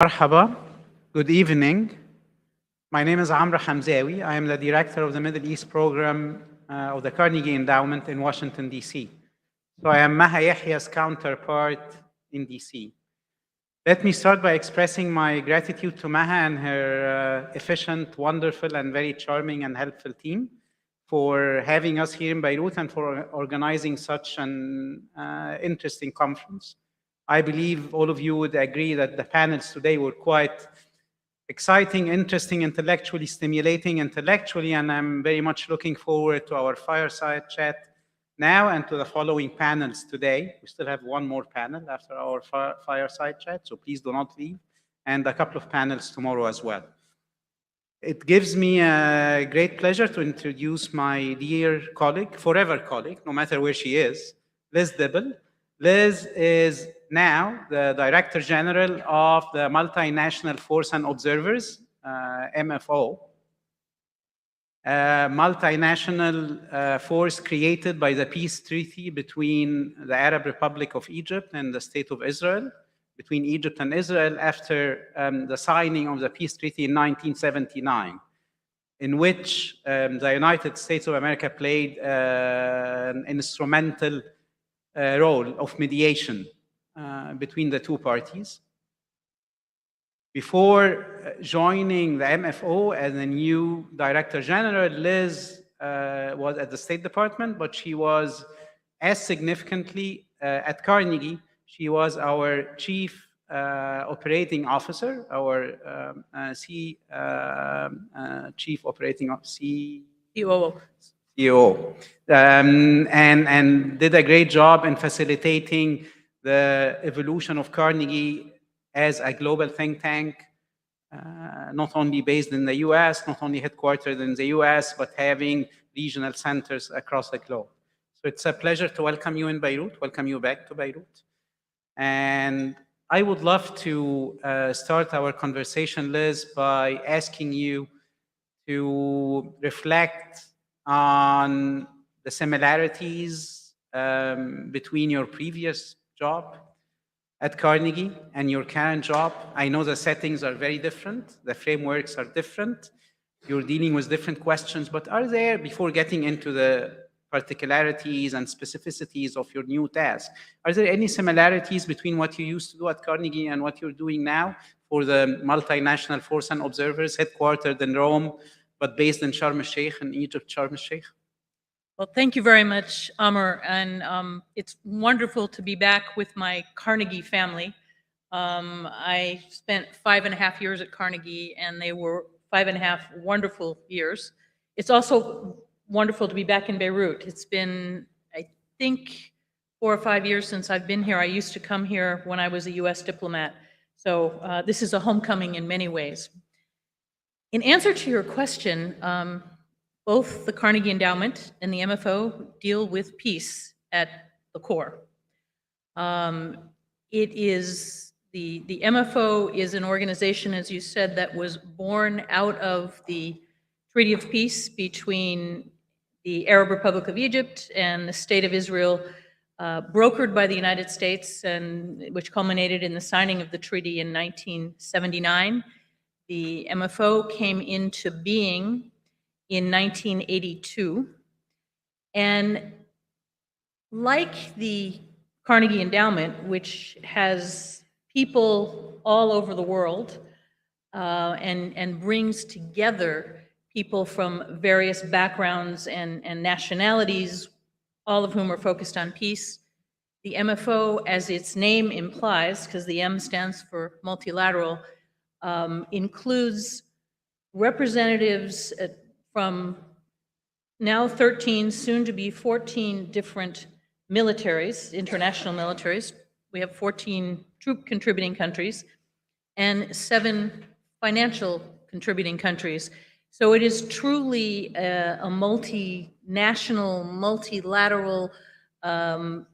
Marhaba, good evening. My name is Hamzawy. I am the director of the Middle East program of the Carnegie Endowment in Washington, D.C. So I am Maha Yahya's counterpart in D.C. Let me start by expressing my gratitude to Maha and her efficient, wonderful, and very charming and helpful team for having us here in Beirut and for organizing such an interesting conference. I believe all of you would agree that the panels today were quite exciting, interesting, intellectually stimulating intellectually, and I'm very much looking forward to our fireside chat now and to the following panels today. We still have one more panel after our fireside chat, so please do not leave, and a couple of panels tomorrow as well. It gives me a great pleasure to introduce my dear colleague, forever colleague, no matter where she is, Liz Dibble. Liz is now the Director General of the Multinational Force and Observers, MFO, a multinational force created by the peace treaty between the Arab Republic of Egypt and the State of Israel, between Egypt and Israel after the signing of the peace treaty in 1979, in which the United States of America played an instrumental role of mediation between the two parties. Before joining the MFO as a new Director General, Liz was at the State Department, but she was as significantly at Carnegie. She was our Chief Operating Officer, our Chief Operating Officer, CEO, and did a great job in facilitating the evolution of Carnegie as a global think tank, not only based in the US, not only headquartered in the US, but having regional centers across the globe. So it's a pleasure to welcome you in Beirut, welcome you back to Beirut. And I would love to start our conversation, Liz, by asking you to reflect on the similarities between your previous job at Carnegie and your current job. I know the settings are very different, the frameworks are different, you're dealing with different questions, but are there, before getting into the particularities and specificities of your new task, are there any similarities between what you used to do at Carnegie and what you're doing now for the Multinational Force and Observers headquartered in Rome, but based in Sharm el-Sheikh, in Egypt, Sharm el-Sheikh? Well, thank you very much, Amr, and it's wonderful to be back with my Carnegie family. I spent 5.5 years at Carnegie, and they were 5.5 wonderful years. It's also wonderful to be back in Beirut. It's been, I think, 4 or 5 years since I've been here. I used to come here when I was a US diplomat, so this is a homecoming in many ways. In answer to your question, both the Carnegie Endowment and the MFO deal with peace at the core. It is the MFO is an organization, as you said, that was born out of the Treaty of Peace between the Arab Republic of Egypt and the State of Israel, brokered by the United States, and which culminated in the signing of the treaty in 1979. The MFO came into being in 1982. And like the Carnegie Endowment, which has people all over the world and brings together people from various backgrounds and nationalities, all of whom are focused on peace, the MFO, as its name implies, because the M stands for multilateral, includes representatives from now 13, soon to be 14 different militaries, international militaries. We have 14 troop contributing countries and 7 financial contributing countries. So it is truly a multinational, multilateral,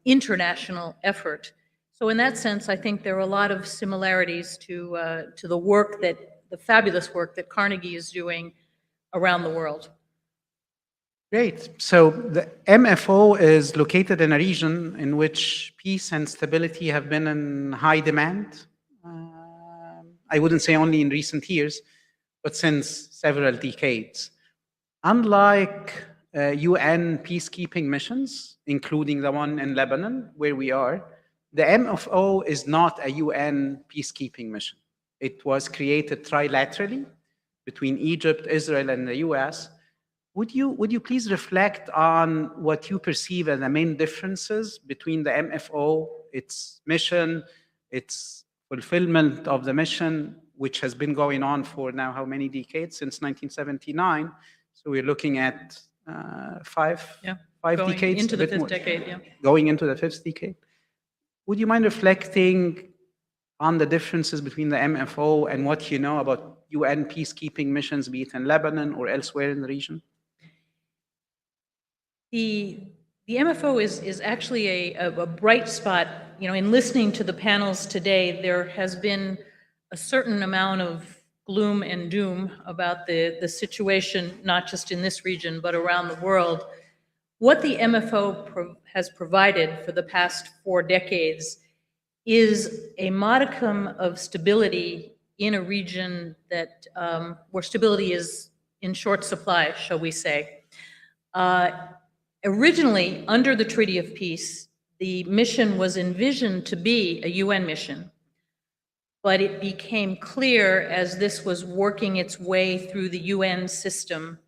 international effort. So in that sense, I think there are a lot of similarities to the work the fabulous work that Carnegie is doing around the world. Great. So the MFO is located in a region in which peace and stability have been in high demand. I wouldn't say only in recent years, but since several decades. Unlike UN peacekeeping missions, including the one in Lebanon, where we are, the MFO is not a UN peacekeeping mission. It was created trilaterally between Egypt, Israel, and the US. Would you please reflect on what you perceive as the main differences between the MFO, its mission, its fulfillment of the mission, which has been going on for now how many decades? Since 1979. So we're looking at five going decades. Into the fifth decade, Going into the fifth decade. Would you mind reflecting on the differences between the MFO and what you know about UN peacekeeping missions, be it in Lebanon or elsewhere in the region? The MFO is actually a bright spot. You know, in listening to the panels today, there has been a certain amount of gloom and doom about the situation, not just in this region, but around the world. What the MFO has provided for the past 4 decades is a modicum of stability in a region that where stability is in short supply, shall we say. Originally, under the Treaty of Peace, the mission was envisioned to be a UN mission, but it became clear as this was working its way through the UN system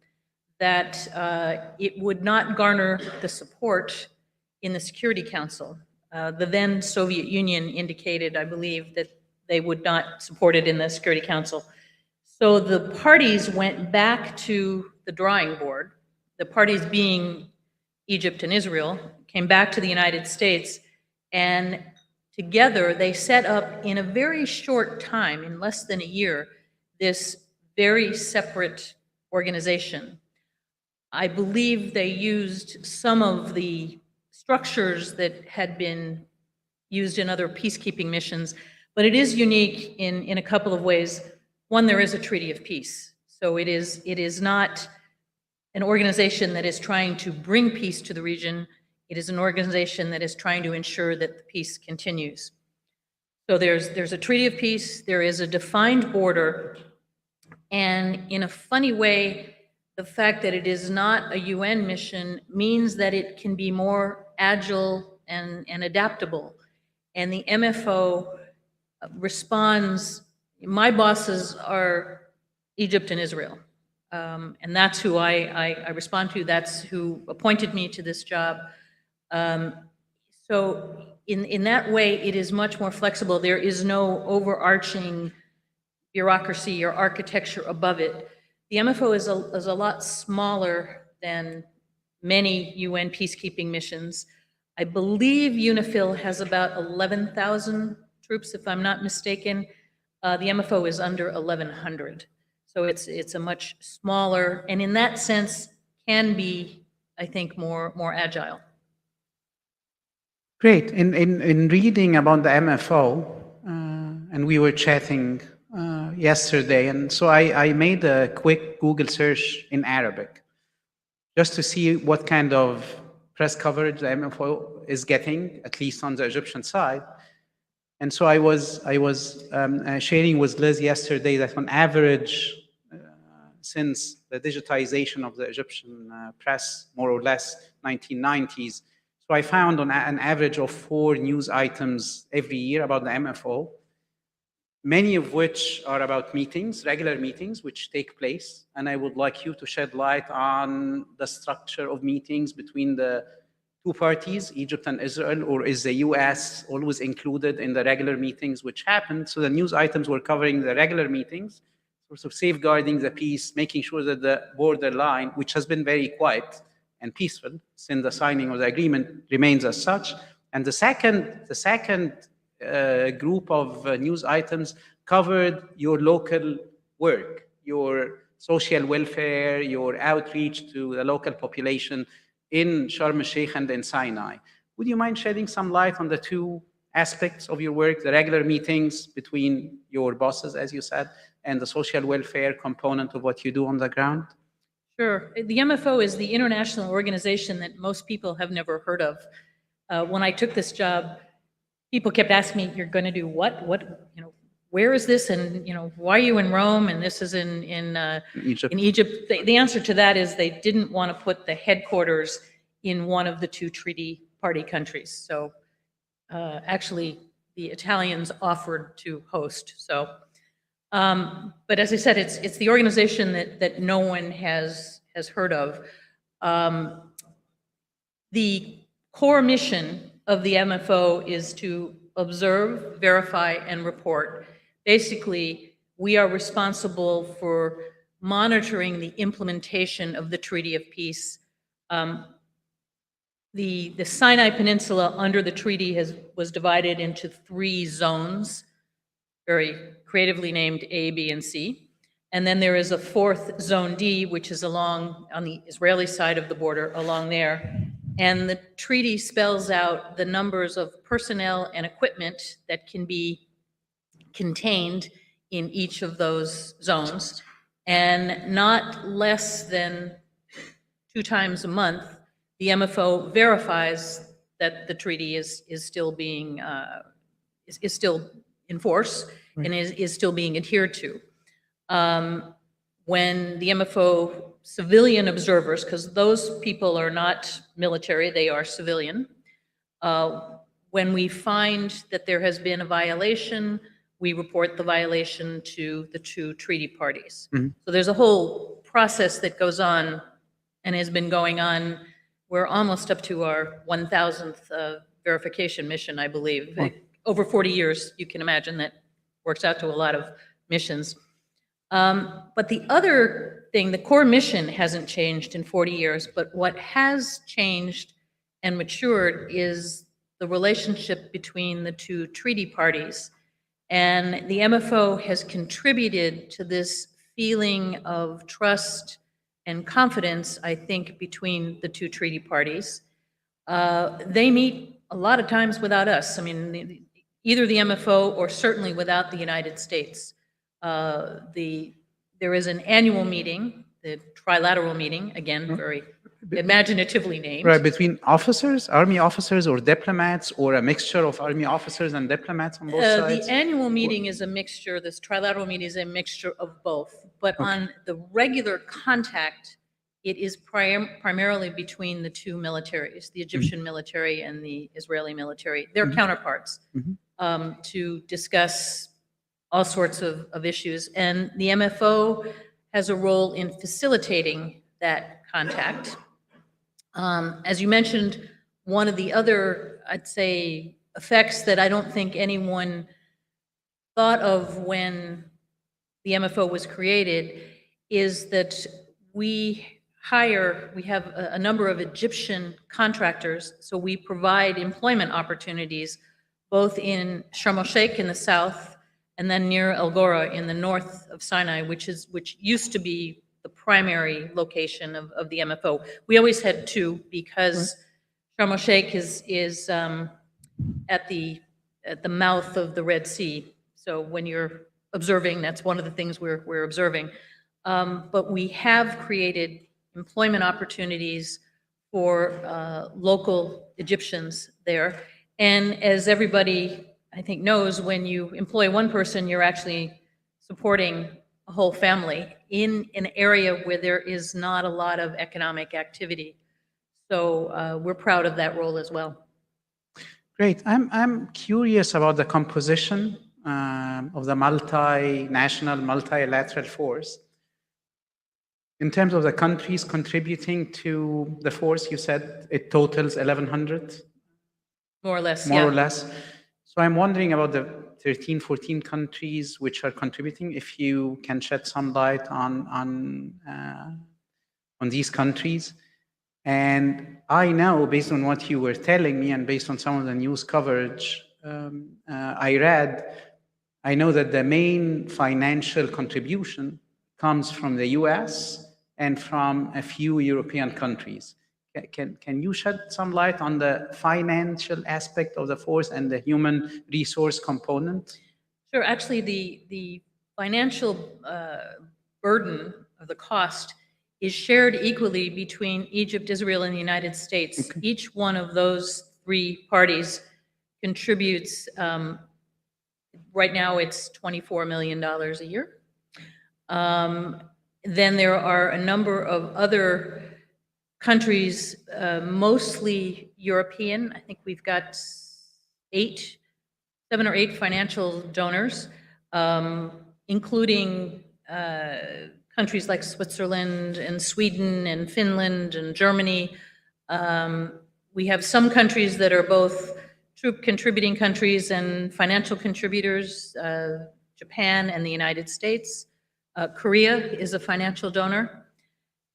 that it would not garner the support in the Security Council. The then Soviet Union indicated, I believe, that they would not support it in the Security Council. So the parties went back to the drawing board, the parties being Egypt and Israel, came back to the United States, and together they set up in a very short time, in less than a year, this very separate organization. I believe they used some of the structures that had been used in other peacekeeping missions, but it is unique in a couple of ways. One, there is a treaty of peace. So it is not an organization that is trying to bring peace to the region. It is an organization that is trying to ensure that the peace continues. So there's a treaty of peace, there is a defined border, and in a funny way, the fact that it is not a UN mission means that it can be more agile and adaptable. And the MFO responds, my bosses are Egypt and Israel. And that's who I respond to. That's who appointed me to this job. So in that way, it is much more flexible. There is no overarching bureaucracy or architecture above it. The MFO is a lot smaller than many UN peacekeeping missions. I believe UNIFIL has about 11,000 troops, if I'm not mistaken. The MFO is under 1,100. So it's a much smaller, and in that sense, can be, I think, more agile. Great. In reading about the MFO, and we were chatting yesterday, and so I made a quick Google search in Arabic just to see what kind of press coverage the MFO is getting, at least on the Egyptian side. And so I was sharing with Liz yesterday that on average, since the digitization of the Egyptian press, more or less 1990s, so I found on an average of 4 news items every year about the MFO, many of which are about meetings, regular meetings, which take place. And I would like you to shed light on the structure of meetings between the 2 parties, Egypt and Israel, or is the US always included in the regular meetings which happened? So the news items were covering the regular meetings, sort of safeguarding the peace, making sure that the borderline, which has been very quiet and peaceful since the signing of the agreement, remains as such. And the second group of news items covered your local work, your social welfare, your outreach to the local population in Sharm el-Sheikh and in Sinai. Would you mind shedding some light on the 2 aspects of your work, the regular meetings between your bosses, as you said, and the social welfare component of what you do on the ground? Sure. The MFO is the international organization that most people have never heard of. When I took this job, people kept asking me, "You're going to do what? where is this? And, why are you in Rome? And this is in Egypt. in Egypt. The answer to that is they didn't want to put the headquarters in one of the two treaty party countries. So actually, the Italians offered to host. So, but as I said, it's the organization that no one has heard of. The core mission of the MFO is to observe, verify, and report. Basically, we are responsible for monitoring the implementation of the Treaty of Peace. The Sinai Peninsula under the treaty was divided into 3 zones, very creatively named A, B, and C. And then there is a 4th Zone D, which is on the Israeli side of the border, along there. And the treaty spells out the numbers of personnel and equipment that can be contained in each of those zones. And not less than 2 times a month, the MFO verifies that the treaty is still being is still in force and is still being adhered to. When the MFO civilian observers, because those people are not military, they are civilian, when we find that there has been a violation, we report the violation to the 2 treaty parties. So there's a whole process that goes on and has been going on. We're almost up to our 1,000th verification mission, I believe. Over 40 years, you can imagine that works out to a lot of missions. But the other thing, the core mission hasn't changed in 40 years, but what has changed and matured is the relationship between the 2 treaty parties. And the MFO has contributed to this feeling of trust and confidence, I think, between the 2 treaty parties. They meet a lot of times without us. I mean, either the MFO or certainly without the United States. There is an annual meeting, the trilateral meeting, again, very imaginatively named. Right, between officers, army officers, or diplomats, or a mixture of army officers and diplomats on both sides? The annual meeting is a mixture, this trilateral meeting is a mixture of both. But on the regular contact, it is primarily between the 2 militaries, the Egyptian military and the Israeli military, their counterparts, to discuss all sorts of issues. And the MFO has a role in facilitating that contact. As you mentioned, one of the other, I'd say, effects that I don't think anyone thought of when the MFO was created is that we have a number of Egyptian contractors, so we provide employment opportunities both in Sharm el-Sheikh in the south and then near El Gora in the north of Sinai, which used to be the primary location of the MFO. We always had 2 because Sharm el-Sheikh is at the mouth of the Red Sea. So when you're observing, that's one of the things we're observing. But we have created employment opportunities for local Egyptians there. And as everybody, I think, knows, when you employ one person, you're actually supporting a whole family in an area where there is not a lot of economic activity. So we're proud of that role as well. Great. I'm curious about the composition of the multinational, multilateral force. In terms of the countries contributing to the force, you said it totals 1,100? More or less, More or less. So I'm wondering about the 13, 14 countries which are contributing, if you can shed some light on these countries. And I know, based on what you were telling me and based on some of the news coverage I know that the main financial contribution comes from the US and from a few European countries. Can you shed some light on the financial aspect of the force and the human resource component? Sure. Actually, the financial burden of the cost is shared equally between Egypt, Israel, and the United States. Okay. Each one of those 3 parties contributes Right now, it's $24 million a year. Then there are a number of other countries, mostly European. I think we've got 7 or 8 financial donors, including countries like Switzerland and Sweden and Finland and Germany. We have some countries that are both troop contributing countries and financial contributors, Japan and the United States. Korea is a financial donor.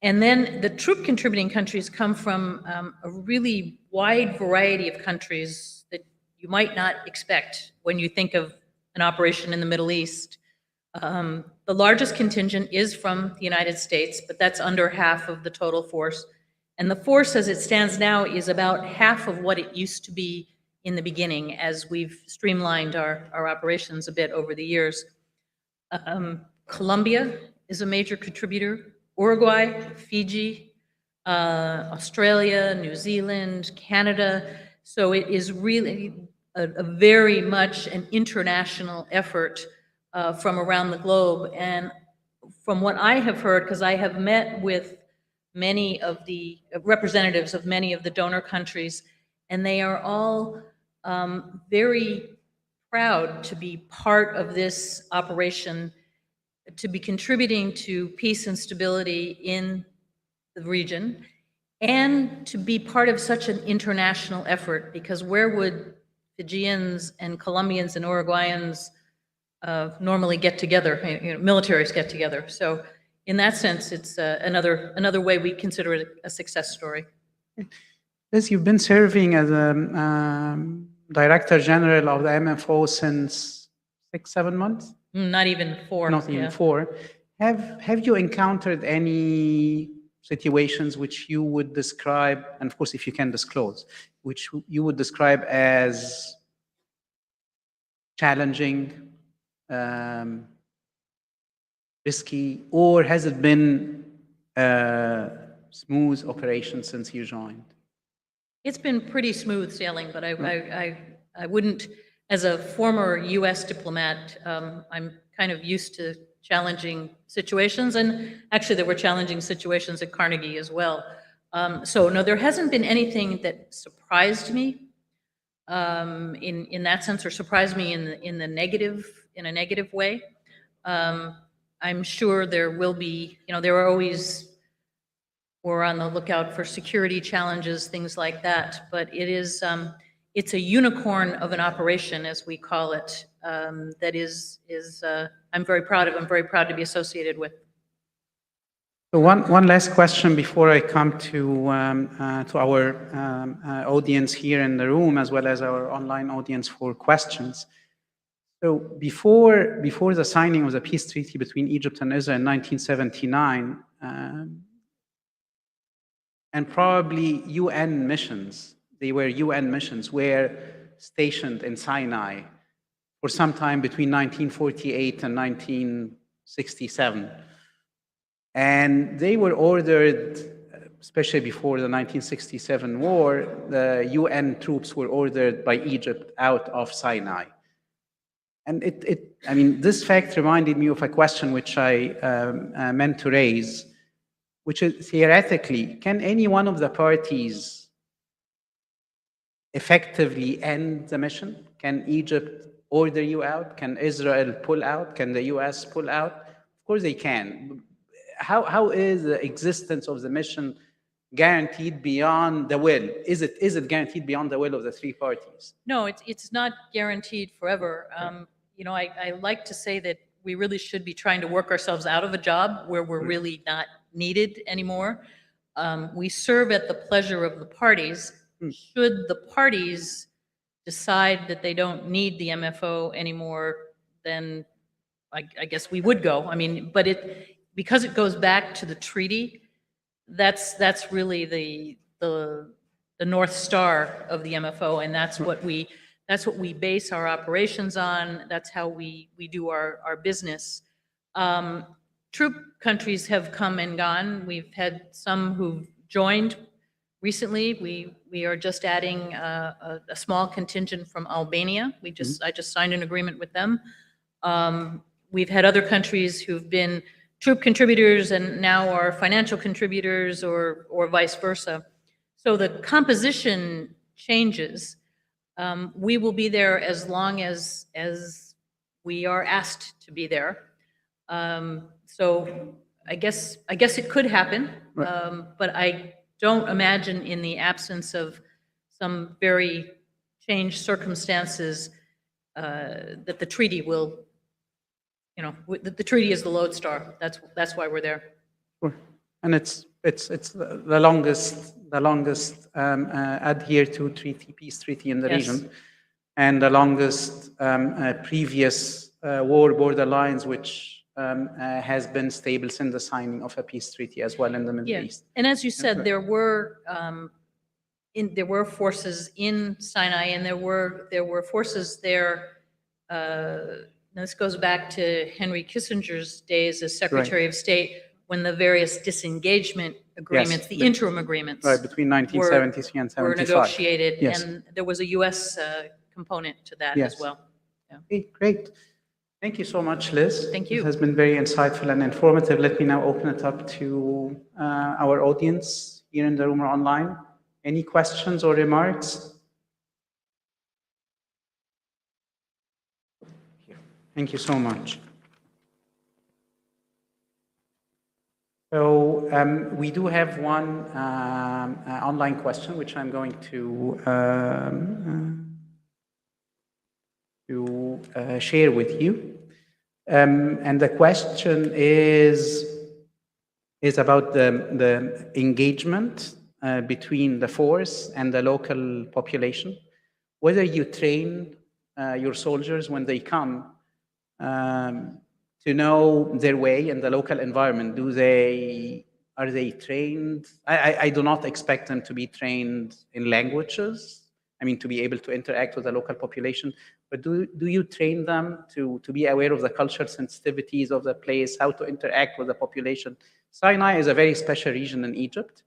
And then the troop contributing countries come from a really wide variety of countries that you might not expect when you think of an operation in the Middle East. The largest contingent is from the United States, but that's under half of the total force. And the force as it stands now is about half of what it used to be in the beginning, as we've streamlined our operations a bit over the years. Colombia is a major contributor, Uruguay, Fiji, Australia, New Zealand, Canada. So it is really a very much an international effort from around the globe. And from what I have heard, because I have met with many of the representatives of many of the donor countries, and they are all very proud to be part of this operation, to be contributing to peace and stability in the region, and to be part of such an international effort, because where would Fijians and Colombians and Uruguayans normally get together, militaries get together. So in that sense, it's another way we consider it a success story. Liz, you've been serving as a Director General of the MFO since 6-7 months? Not even 4. Not even 4. Have you encountered any situations which you would describe, and of course if you can disclose, which you would describe as challenging, risky, or has it been a smooth operation since you joined? It's been pretty smooth sailing, but I wouldn't, as a former U.S. diplomat, I'm kind of used to challenging situations, and actually there were challenging situations at Carnegie as well. So no, there hasn't been anything that surprised me in that sense, or surprised me in a negative way. I'm sure there will be, there are always, we're on the lookout for security challenges, things like that. But it is, it's a unicorn of an operation, as we call it, that is I'm very proud of. I'm very proud to be associated with. So one last question before I come to our audience here in the room, as well as our online audience for questions. So before the signing of the peace treaty between Egypt and Israel in 1979, and probably UN missions, they were UN missions, were stationed in Sinai for some time between 1948 and 1967. And they were ordered, especially before the 1967 war, the UN troops were ordered by Egypt out of Sinai. And I mean, this fact reminded me of a question which I meant to raise, which is theoretically, can any one of the parties effectively end the mission? Can Egypt order you out? Can Israel pull out? Can the US pull out? Of course they can. How is the existence of the mission guaranteed beyond the will? Is it guaranteed beyond the will of the three parties? No, it's not guaranteed forever. I like to say that we really should be trying to work ourselves out of a job where we're really not needed anymore. We serve at the pleasure of the parties. Should the parties decide that they don't need the MFO anymore, then I guess we would go. I mean, but because it goes back to the treaty, that's really the North Star of the MFO, and that's what we base our operations on. That's how we do our business. Troop countries have come and gone. We've had some who've joined Recently, we are just adding a small contingent from Albania. I just signed an agreement with them. We've had other countries who've been troop contributors and now are financial contributors or vice versa. So the composition changes. We will be there as long as we are asked to be there. So I guess it could happen, but I don't imagine in the absence of some very changed circumstances that the treaty will, the treaty is the lodestar. That's why we're there. Sure. And it's the longest adhered to peace treaty in the region, and the longest previous war border lines, which has been stable since the signing of a peace treaty as well in the Middle East. And as you said, there were forces in Sinai, and there were forces there. This goes back to Henry Kissinger's days as Secretary of State, when the various disengagement agreements, the interim agreements, between 1973 and 75, were negotiated, and there was a U.S. component to that as well. Okay, great. Thank you so much, Liz. Thank you. It has been very insightful and informative. Let me now open it up to our audience here in the room or online. Any questions or remarks? Thank you so much. So we do have one online question, which I'm going to share with you. And the question is about the engagement between the force and the local population. Whether you train your soldiers when they come to know their way in the local environment. Are they trained? I do not expect them to be trained in languages. I mean, to be able to interact with the local population. But do you train them to be aware of the cultural sensitivities of the place, how to interact with the population? Sinai is a very special region in Egypt,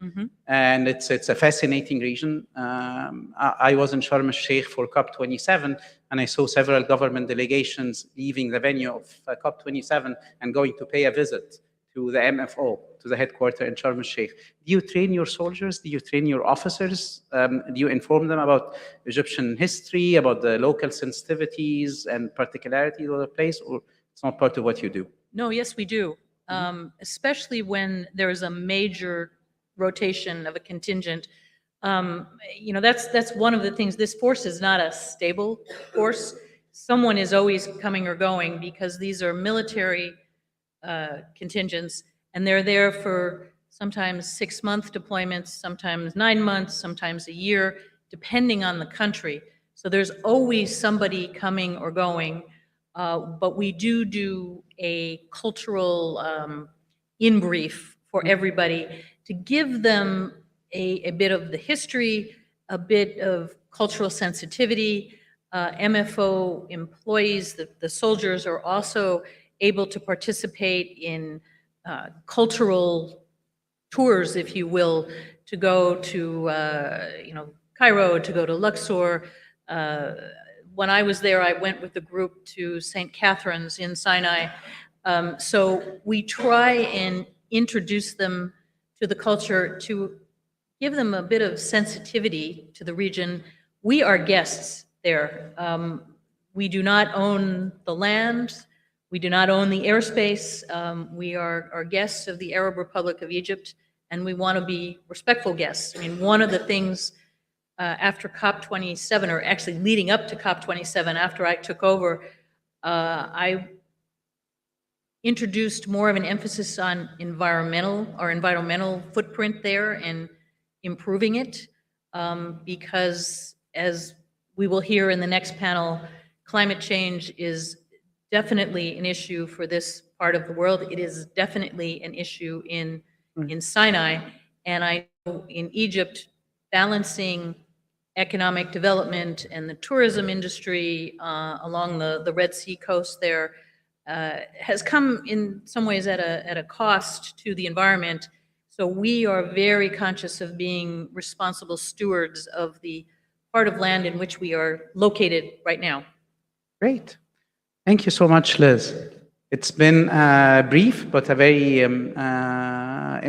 and it's a fascinating region. I was in Sharm el-Sheikh for COP27, and I saw several government delegations leaving the venue of COP27 and going to pay a visit to the MFO, to the headquarters in Sharm el-Sheikh. Do you train your soldiers? Do you train your officers? Do you inform them about Egyptian history, about the local sensitivities and particularities of the place, or it's not part of what you do? No, yes, we do. Especially when there is a major rotation of a contingent. That's one of the things. This force is not a stable force. Someone is always coming or going because these are military contingents, and they're there for sometimes 6-month deployments, sometimes 9 months, sometimes a year, depending on the country. So there's always somebody coming or going. But we do a cultural in-brief for everybody to give them a bit of the history, a bit of cultural sensitivity. MFO employees, the soldiers, are also able to participate in cultural tours, if you will, to go to Cairo, to go to Luxor. When I was there, I went with the group to St. Catherine's in Sinai. So we try and introduce them to the culture, to give them a bit of sensitivity to the region. We are guests there. We do not own the land. We do not own the airspace. We are guests of the Arab Republic of Egypt, and we want to be respectful guests. I mean, one of the things after COP27, or actually leading up to COP27, after I took over, I introduced more of an emphasis on environmental footprint there and improving it, because as we will hear in the next panel, climate change is definitely an issue for this part of the world. It is definitely an issue in Sinai, and I know in Egypt, balancing economic development and the tourism industry along the Red Sea coast there has come in some ways at a cost to the environment. So we are very conscious of being responsible stewards of the part of land in which we are located right now. Great. Thank you so much, Liz. It's been brief, but a very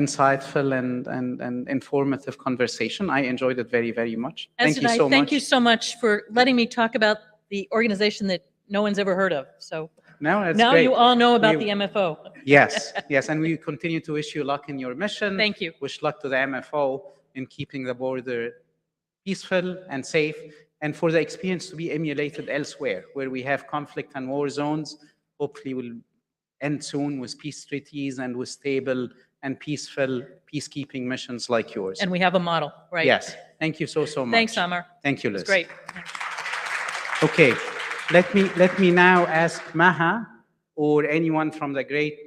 insightful and informative conversation. I enjoyed it very, very much. Thank you so much. Thank you so much for letting me talk about the organization that no one's ever heard of. So No, it's now great. you all know about the MFO. Yes, yes, and we continue to wish you luck in your mission. Thank you. Wish luck to the MFO in keeping the border peaceful and safe, and for the experience to be emulated elsewhere, where we have conflict and war zones. Hopefully will end soon with peace treaties and with stable and peaceful peacekeeping missions like yours. And we have a model, right? Yes, thank you so much. Thanks, Amar. Thank you, Liz. It's great. Okay, let me now ask Maha or anyone from the great